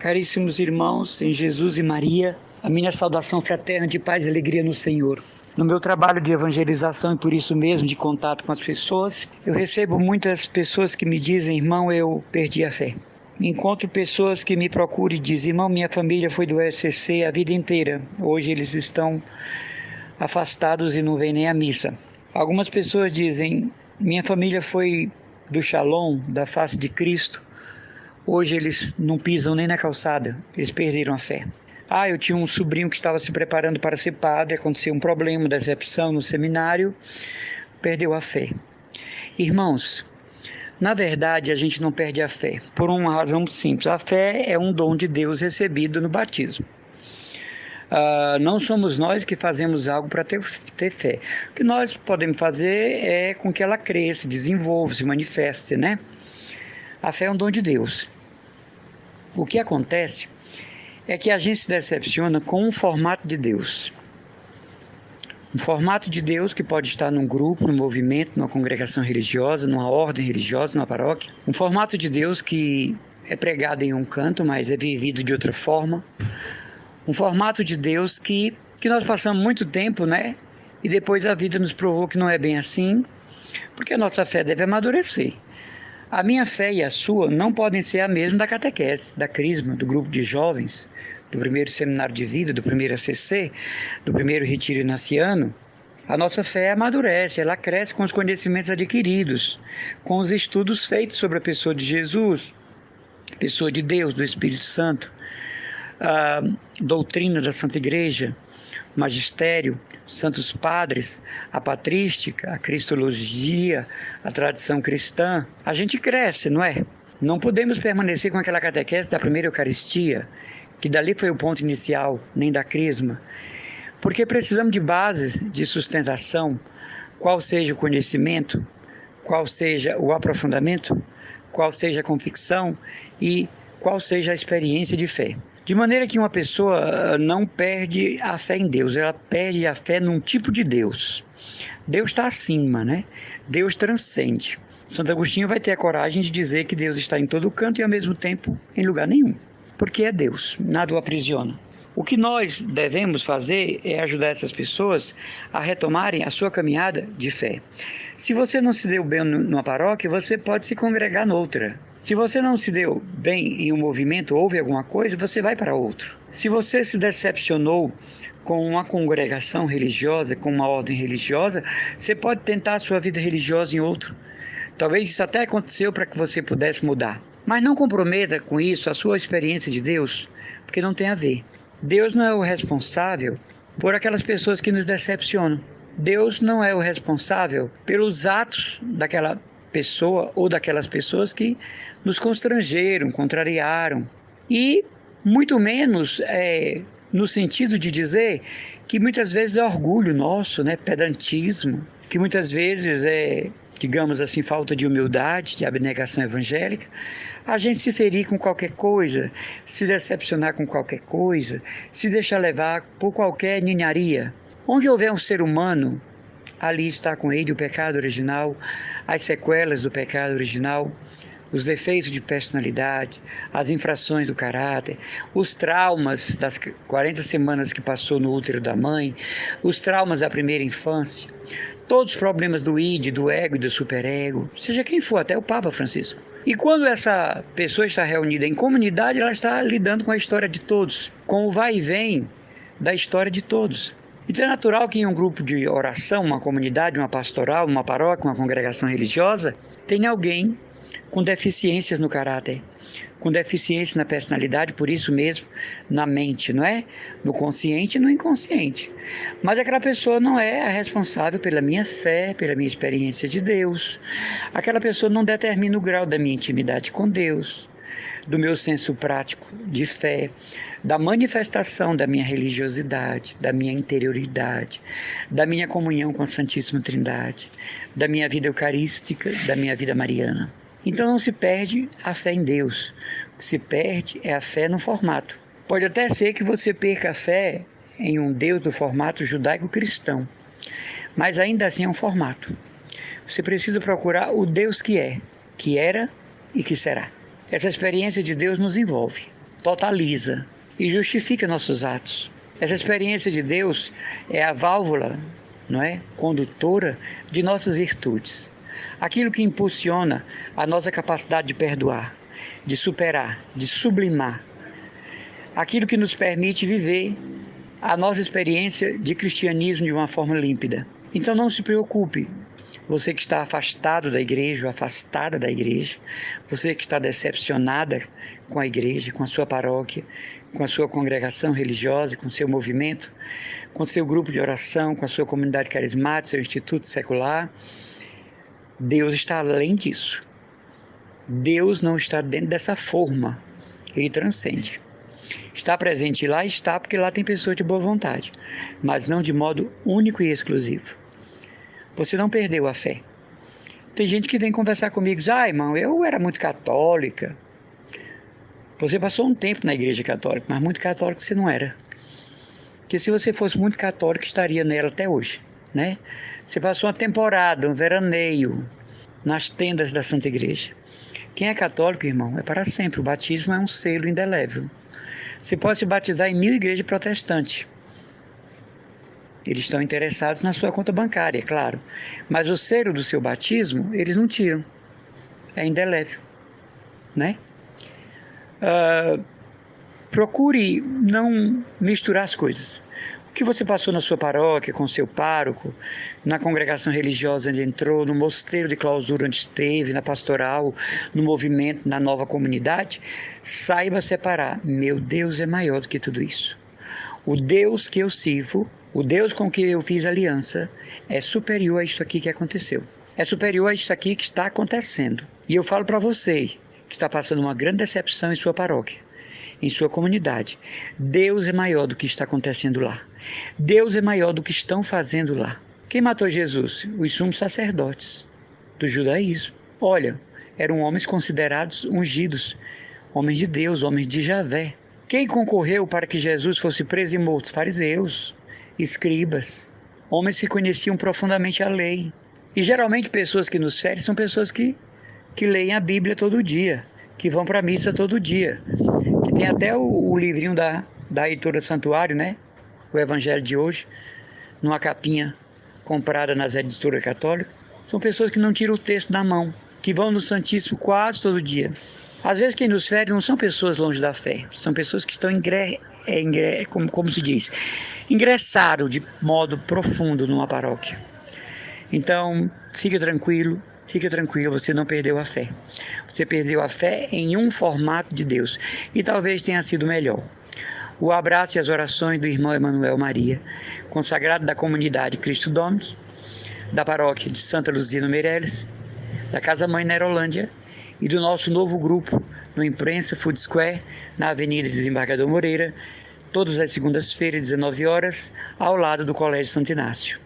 Caríssimos irmãos, em Jesus e Maria, a minha saudação fraterna de paz e alegria no Senhor. No meu trabalho de evangelização e por isso mesmo de contato com as pessoas, eu recebo muitas pessoas que me dizem, irmão, eu perdi a fé. Encontro pessoas que me procuram e dizem, irmão, minha família foi do SCC a vida inteira. Hoje eles estão afastados e não vêm nem à missa. Algumas pessoas dizem, minha família foi do Shalom, da face de Cristo. Hoje eles não pisam nem na calçada, eles perderam a fé. Eu tinha um sobrinho que estava se preparando para ser padre, aconteceu um problema, decepção no seminário, perdeu a fé. Irmãos, na verdade a gente não perde a fé, por uma razão muito simples. A fé é um dom de Deus recebido no batismo. Não somos nós que fazemos algo para ter fé. O que nós podemos fazer é com que ela cresça, desenvolva, se manifeste, né? A fé é um dom de Deus. O que acontece é que a gente se decepciona com um formato de Deus. Um formato de Deus que pode estar num grupo, num movimento, numa congregação religiosa, numa ordem religiosa, numa paróquia. Um formato de Deus que é pregado em um canto, mas é vivido de outra forma. Um formato de Deus que nós passamos muito tempo, né? E depois a vida nos provou que não é bem assim, porque a nossa fé deve amadurecer. A minha fé e a sua não podem ser a mesma da catequese, da crisma, do grupo de jovens, do primeiro seminário de vida, do primeiro ACC, do primeiro retiro inaciano. A nossa fé amadurece, ela cresce com os conhecimentos adquiridos, com os estudos feitos sobre a pessoa de Jesus, pessoa de Deus, do Espírito Santo, a doutrina da Santa Igreja, magistério, santos padres, a patrística, a cristologia, a tradição cristã. A gente cresce, não é? Não podemos permanecer com aquela catequese da primeira Eucaristia, que dali foi o ponto inicial, nem da crisma, porque precisamos de bases de sustentação, qual seja o conhecimento, qual seja o aprofundamento, qual seja a convicção e qual seja a experiência de fé. De maneira que uma pessoa não perde a fé em Deus, ela perde a fé num tipo de Deus. Deus está acima, né? Deus transcende. Santo Agostinho vai ter a coragem de dizer que Deus está em todo canto e ao mesmo tempo em lugar nenhum. Porque é Deus, nada o aprisiona. O que nós devemos fazer é ajudar essas pessoas a retomarem a sua caminhada de fé. Se você não se deu bem numa paróquia, você pode se congregar noutra. Se você não se deu bem em um movimento, houve alguma coisa, você vai para outro. Se você se decepcionou com uma congregação religiosa, com uma ordem religiosa, você pode tentar a sua vida religiosa em outro. Talvez isso até aconteceu para que você pudesse mudar. Mas não comprometa com isso a sua experiência de Deus, porque não tem a ver. Deus não é o responsável por aquelas pessoas que nos decepcionam. Deus não é o responsável pelos atos daquela pessoa ou daquelas pessoas que nos constrangeram, contrariaram. E muito menos no sentido de dizer que muitas vezes é orgulho nosso, né? Pedantismo, que muitas vezes é, digamos assim, falta de humildade, de abnegação evangélica, a gente se ferir com qualquer coisa, se decepcionar com qualquer coisa, se deixar levar por qualquer ninharia. Onde houver um ser humano, ali está com ele o pecado original, as sequelas do pecado original, os defeitos de personalidade, as infrações do caráter, os traumas das 40 semanas que passou no útero da mãe, os traumas da primeira infância, todos os problemas do id, do ego e do superego, seja quem for, até o Papa Francisco. E quando essa pessoa está reunida em comunidade, ela está lidando com a história de todos, com o vai e vem da história de todos. Então é natural que em um grupo de oração, uma comunidade, uma pastoral, uma paróquia, uma congregação religiosa, tenha alguém com deficiências no caráter, com deficiência na personalidade, por isso mesmo, na mente, não é? No consciente e no inconsciente. Mas aquela pessoa não é a responsável pela minha fé, pela minha experiência de Deus. Aquela pessoa não determina o grau da minha intimidade com Deus, do meu senso prático de fé, da manifestação da minha religiosidade, da minha interioridade, da minha comunhão com a Santíssima Trindade, da minha vida eucarística, da minha vida mariana. Então não se perde a fé em Deus, o que se perde é a fé no formato. Pode até ser que você perca a fé em um Deus do formato judaico-cristão, mas ainda assim é um formato. Você precisa procurar o Deus que é, que era e que será. Essa experiência de Deus nos envolve. totaliza e justifica nossos atos. Essa experiência de Deus é a válvula, não é, condutora de nossas virtudes. Aquilo que impulsiona a nossa capacidade de perdoar, de superar, de sublimar. Aquilo que nos permite viver a nossa experiência de cristianismo de uma forma límpida. Então não se preocupe, você que está afastado da igreja, afastada da igreja, você que está decepcionada com a igreja, com a sua paróquia, com a sua congregação religiosa, com o seu movimento, com o seu grupo de oração, com a sua comunidade carismática, seu instituto secular. Deus está além disso. Deus não está dentro dessa forma, Ele transcende. Está presente lá, está, porque lá tem pessoas de boa vontade, mas não de modo único e exclusivo. Você não perdeu a fé. Tem gente que vem conversar comigo e diz: irmão, eu era muito católica. Você passou um tempo na igreja católica, mas muito católico você não era. Porque se você fosse muito católico, estaria nela até hoje, né? Você passou uma temporada, um veraneio, nas tendas da Santa Igreja. Quem é católico, irmão, é para sempre. O batismo é um selo indelével. Você pode se batizar em 1000 igrejas protestantes. Eles estão interessados na sua conta bancária, é claro. Mas o selo do seu batismo, eles não tiram. É indelével, né? Procure não misturar as coisas. O que você passou na sua paróquia, com seu pároco, na congregação religiosa onde entrou, no mosteiro de clausura onde esteve, na pastoral, no movimento, na nova comunidade, saiba separar. Meu Deus é maior do que tudo isso. O Deus que eu sirvo, o Deus com que eu fiz aliança, é superior a isso aqui que aconteceu. É superior a isso aqui que está acontecendo. E eu falo para você, que está passando uma grande decepção em sua paróquia, em sua comunidade. Deus é maior do que está acontecendo lá. Deus é maior do que estão fazendo lá. Quem matou Jesus? Os sumos sacerdotes do judaísmo. Olha, eram homens considerados ungidos, homens de Deus, homens de Javé. Quem concorreu para que Jesus fosse preso e morto? Fariseus, escribas, homens que conheciam profundamente a lei. E geralmente pessoas que nos ferem são pessoas que leem a Bíblia todo dia, que vão para a missa todo dia, que tem até o livrinho da editora Santuário, né? O Evangelho de hoje, numa capinha comprada nas editoras católicas. São pessoas que não tiram o texto da mão, que vão no Santíssimo quase todo dia. Às vezes quem nos fere não são pessoas longe da fé, são pessoas que estão como se diz, ingressaram de modo profundo numa paróquia. Então, fique tranquilo, você não perdeu a fé. Você perdeu a fé em um formato de Deus, e talvez tenha sido melhor. O abraço e as orações do irmão Emanuel Maria, consagrado da comunidade Cristo Domus, da paróquia de Santa Luzia no Meireles, da Casa Mãe na Aerolândia e do nosso novo grupo no Imprensa Food Square, na Avenida Desembargador Moreira, todas as segundas-feiras, 19 horas, ao lado do Colégio Santo Inácio.